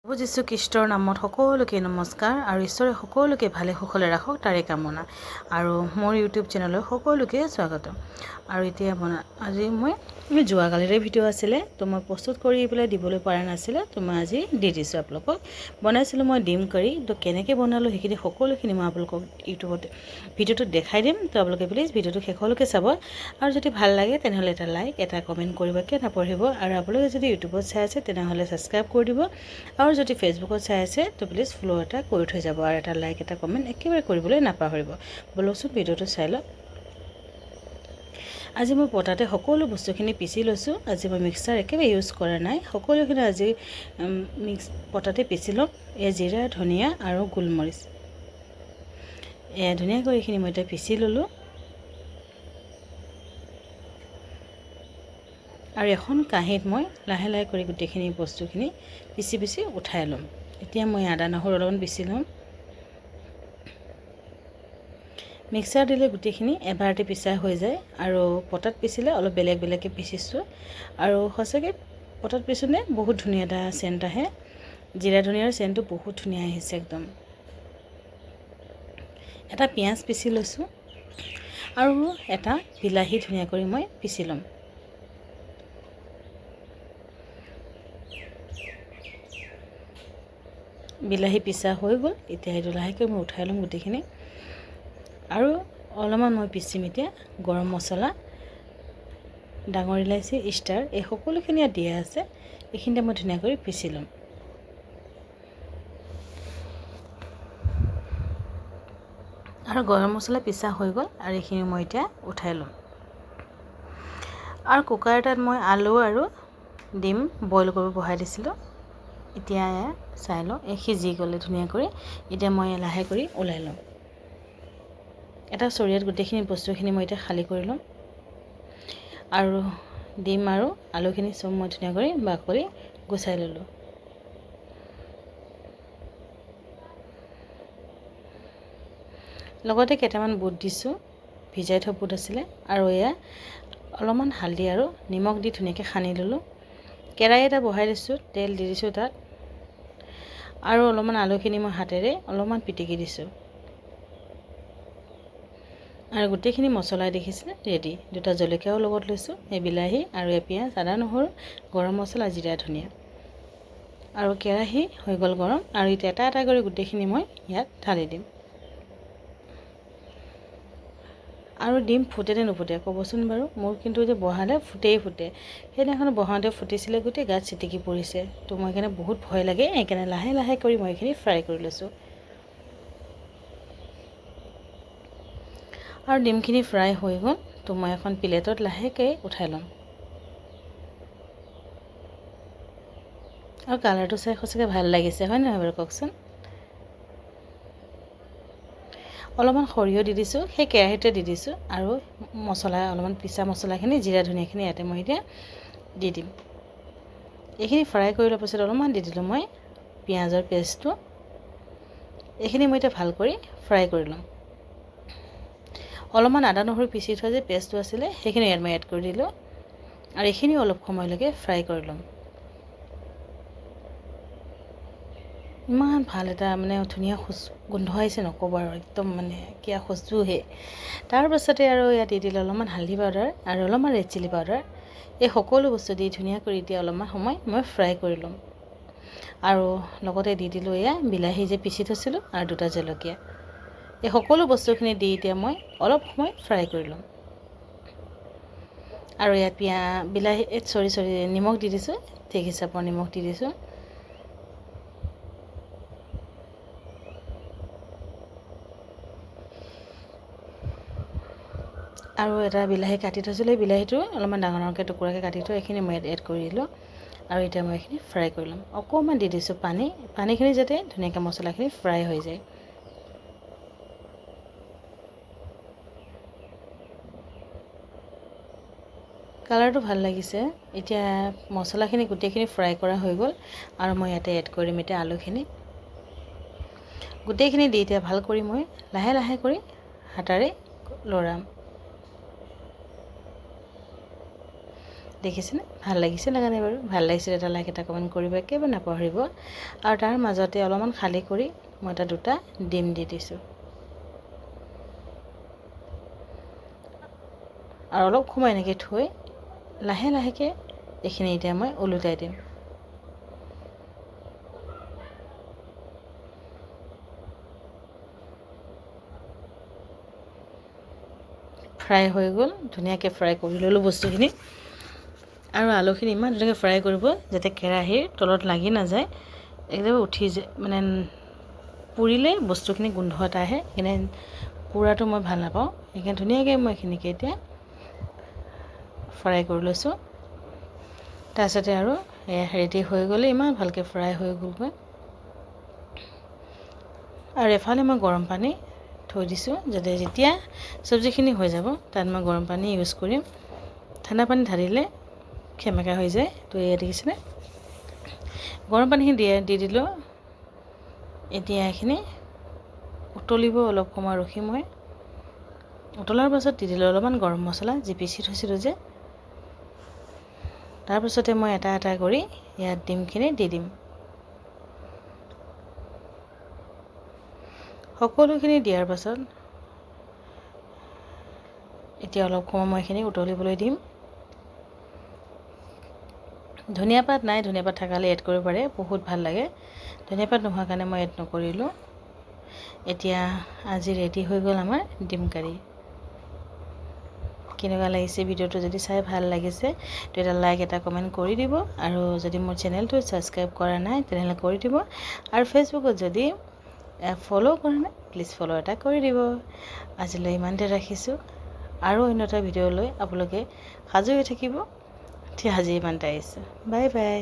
প্ৰভু যীশু খ্ৰীষ্টৰ নামত সকলোকে নমস্কাৰ আৰু ঈশ্বৰে সকলোকে ভালে কুশলে ৰাখক তাৰে কামনা আৰু মোৰ ইউটিউব চেনেললৈ সকলোকে স্বাগতম। আৰু এতিয়া আজি মই যোৱাকালিৰে ভিডিঅ' আছিলে তো মই প্ৰস্তুত কৰি পেলাই দিবলৈ পৰা নাছিলে তো মই আজি দি দিছোঁ আপোনালোকক। বনাইছিলোঁ মই ডিম কাৰী, তো কেনেকৈ বনালোঁ সেইখিনি সকলোখিনি মই আপোনালোকক ইউটিউবত ভিডিঅ'টোত দেখাই দিম। তো আপোনালোকে প্লিজ ভিডিঅ'টো শেষলৈকে চাব আৰু যদি ভাল লাগে তেনেহ'লে এটা লাইক এটা কমেণ্ট কৰিবকৈ নপঢ়িব। আৰু আপোনালোকে যদি ইউটিউবত চাই আছে তেনেহ'লে ছাবস্ক্ৰাইব কৰি দিব আৰু যদি ফেচবুকত চাই আছে তো প্লিজ ফ'ল' এটা কৰি থৈ যাব আৰু এটা লাইক এটা কমেণ্ট একেবাৰে কৰিবলৈ নাপাহৰিব। বলকচোন ভিডিঅ'টো চাই লওক। আজি মই পটাতে সকলো বস্তুখিনি পিচি লৈছোঁ। আজি মই মিক্সাৰ একেবাৰে ইউজ কৰা নাই, সকলোখিনি আজি পটাতে পিচি ল'ম। এয়া জিৰা, ধনিয়া আৰু গোলমৰিচ, এয়া ধুনীয়াকৈ এইখিনি মই এতিয়া পিচি ল'লোঁ আৰু এখন কাঁহীত মই লাহে লাহে কৰি গোটেইখিনি বস্তুখিনি পিচি পিচি উঠাই ল'ম। এতিয়া মই আদা নহৰু অলপমান পিচি ল'ম। মিক্সাৰ দিলে গোটেইখিনি এবাৰতে পিচা হৈ যায় আৰু পটাত পিচিলে অলপ বেলেগ বেলেগকৈ পিচিছোঁ আৰু সঁচাকৈ পটাত পিছোঁতে বহুত ধুনীয়া এটা চেণ্ট আহে। জিৰা ধনিয়াৰ চেণ্টটো বহুত ধুনীয়া আহিছে একদম। এটা পিঁয়াজ পিচি লৈছোঁ আৰু এটা বিলাহী ধুনীয়াকৈ মই পিচি ল'ম। বিলাহী পিচা হৈ গ'ল, এতিয়া সেইটো লাহেকৈ মই উঠাই ল'ম গোটেইখিনি। আৰু অলপমান মই পিচিম এতিয়া গৰম মছলা, ডাঙৰ ইলাচি, ষ্টাৰ, এই সকলোখিনি ইয়াত দিয়া আছে। এইখিনিতে মই ধুনীয়াকৈ পিচি ল'ম। আৰু গৰম মছলা পিচা হৈ গ'ল আৰু এইখিনি মই এতিয়া উঠাই ল'ম। আৰু কুকাৰ এটাত মই আলু আৰু ডিম বইল কৰিব বহাই দিছিলোঁ। এতিয়া চাই লওঁ, এই সিজি গ'লে ধুনীয়াকৈ। এতিয়া মই লাহে কৰি ওলাই ল'ম। এটা চৰিয়াত গোটেইখিনি বস্তুখিনি মই এতিয়া খালী কৰি ল'ম আৰু ডিম আৰু আলুখিনি চব মই ধুনীয়াকৈ বাকলি গুচাই ল'লোঁ। লগতে কেইটামান বুট দিছোঁ, ভিজাই থোৱা বুট আছিলে। আৰু এয়া অলপমান হালধি আৰু নিমখ দি ধুনীয়াকৈ সানি ল'লোঁ। কেৰাহী এটা বহাই দিছোঁ, তেল দি দিছোঁ তাত আৰু অলপমান আলুখিনি মই হাতেৰে অলপমান পিটিকি দিছোঁ আৰু গোটেইখিনি মছলা দেখিছে ৰেডি। দুটা জলকীয়াও লগত লৈছোঁ, এই বিলাহী আৰু এই পিঁয়াজ, আদা নহৰু, গৰম মছলা, জিৰা ধনিয়া। আৰু কেৰাহী হৈ গ'ল গৰম আৰু এতিয়া এটা এটা কৰি গোটেইখিনি মই ইয়াত ঢালি দিম। আৰু ডিম ফুটেনে নুফুটে ক'বচোন বাৰু? মোৰ কিন্তু যে বহালে ফুটেই ফুটে। সেইদিনাখন বহাওঁতে ফুটিছিলে, গোটেই গাত চিটিকি পৰিছে। তো মই সেইকাৰণে বহুত ভয় লাগে, সেইকাৰণে লাহে লাহে কৰি মই এইখিনি ফ্ৰাই কৰি লৈছোঁ। আৰু ডিমখিনি ফ্ৰাই হৈ গ'ল, তো মই এখন প্লেটত লাহেকৈ উঠাই ল'ম। আৰু কালাৰটো চাই সঁচাকৈ ভাল লাগিছে, হয় নহয় বাৰু কওকচোন? অলপমান সৰিয়হ দি দিছোঁ, সেই কেৰাহীতে দি দিছোঁ আৰু মছলা অলপমান পিচা মছলাখিনি, জিৰা ধনিয়াখিনি ইয়াতে মই এতিয়া দি দিম। এইখিনি ফ্ৰাই কৰি লোৱাৰ পাছত অলপমান দি দিলোঁ মই পিঁয়াজৰ পেষ্টটো। এইখিনি মই এতিয়া ভাল কৰি ফ্ৰাই কৰি ল'ম। অলপমান আদা নহৰু পিচি থোৱা যে পেষ্টটো আছিলে সেইখিনি ইয়াত মই এড কৰি দিলোঁ আৰু এইখিনি অলপ সময়লৈকে ফ্ৰাই কৰি ল'ম। ইমান ভাল এটা মানে ধুনীয়া গোন্ধ আহিছে নক'ব আৰু, একদম মানে কিয়া খুচবুহে। তাৰপাছতে আৰু ইয়াত দি দিলোঁ অলপমান হালধি পাউডাৰ আৰু অলপমান ৰেড চিলি পাউডাৰ। এই সকলো বস্তু দি ধুনীয়াকৈ এতিয়া অলপমান সময় মই ফ্ৰাই কৰি ল'ম। আৰু লগতে দি দিলোঁ এয়া বিলাহী যে পিচি থৈছিলোঁ আৰু দুটা জলকীয়া। এই সকলো বস্তুখিনি দি এতিয়া মই অলপ সময় ফ্ৰাই কৰি ল'ম। আৰু ইয়াত বিলাহী নিমখ দি দিছোঁ, ঠিক হিচাপৰ নিমখ দি দিছোঁ। আৰু এটা বিলাহী কাটি থৈছিলোঁ, এই বিলাহীটো অলপমান ডাঙৰ ডাঙৰকৈ টুকুৰাকৈ কাটি থৈ এইখিনি মই এড কৰি দিলোঁ আৰু এতিয়া মই এইখিনি ফ্ৰাই কৰি ল'ম। অকণমান দি দিছোঁ পানীখিনি যাতে ধুনীয়াকৈ মছলাখিনি ফ্ৰাই হৈ যায়। কালাৰটো ভাল লাগিছে। এতিয়া মছলাখিনি গোটেইখিনি ফ্ৰাই কৰা হৈ গ'ল আৰু মই ইয়াতে এড কৰিম এতিয়া আলুখিনি। গোটেইখিনি দি এতিয়া ভাল কৰি মই লাহে লাহে কৰি হাতাৰে লৰাম। দেখিছেনে ভাল লাগিছে নাজানে বাৰু ভাল লাগিছিলে এটা লাইক এটা কমেণ্ট কৰিব একেবাৰে নাপাহৰিব আৰু তাৰ মাজতে অলপমান খালী কৰি মই এটা দুটা ডিম দি দিছোঁ আৰু অলপ সময় এনেকৈ থৈ লাহে লাহেকৈ এইখিনি এতিয়া মই ওলোটাই দিম ফ্ৰাই হৈ গ'ল ধুনীয়াকৈ ফ্ৰাই কৰি ল'লোঁ বস্তুখিনি আৰু আলুখিনি ইমান ধুনীয়াকৈ ফ্ৰাই কৰিব যাতে কেৰাহীৰ তলত লাগি নাযায় একদম উঠি যায় মানে পুৰিলে বস্তুখিনি গোন্ধ এটা আহে সেইকাৰণে পুৰাটো মই ভাল নাপাওঁ সেইকাৰণে ধুনীয়াকৈ মই এইখিনিকে এতিয়া ফ্ৰাই কৰি লৈছোঁ তাৰপিছতে আৰু ৰেডি হৈ গ'লে ইমান ভালকৈ ফ্ৰাই হৈ গ'লগৈ আৰু এফালে মই গৰম পানী থৈ দিছোঁ যাতে যেতিয়া চব্জিখিনি হৈ যাব তাত মই গৰম পানী ইউজ কৰিম ঠাণ্ডা পানী ঢালিলে খেমেকা হৈ যায় তো এয়া দেখিছেনে গৰম পানীখিনি দি দিলোঁ এতিয়া এইখিনি উতলিব অলপ সময় ৰখি মই উতলাৰ পাছত দি দিলোঁ অলপমান গৰম মছলা যি পিচি থৈছিলোঁ যে তাৰপিছতে মই এটা এটা কৰি ইয়াত ডিমখিনি দি দিম সকলোখিনি দিয়াৰ পাছত এতিয়া অলপ সময় মই এইখিনি উতলিবলৈ দিম ধনিয়া পাত নাই ধনিয়া পাত থাকালে এড কৰিব পাৰে বহুত ভাল লাগে ধনিয়া পাত নোহোৱাৰ কাৰণে মই এড নকৰিলোঁ এতিয়া আজি ৰেডি হৈ গ'ল আমাৰ ডিম কাৰী কেনেকুৱা লাগিছে ভিডিঅ'টো যদি চাই ভাল লাগিছে তো এটা লাইক এটা কমেণ্ট কৰি দিব আৰু যদি মোৰ চেনেলটো ছাবস্ক্ৰাইব কৰা নাই তেনেহ'লে কৰি দিব আৰু ফেচবুকত যদি ফ'ল' কৰা নাই প্লিজ ফ'ল' এটা কৰি দিব আজিলৈ ইমানতে ৰাখিছোঁ আৰু অন্য এটা ভিডিঅ' লৈ আপোনালোকে সাজু হৈ থাকিব ঠিক আজি ইমানতে আহিছোঁ বাই বাই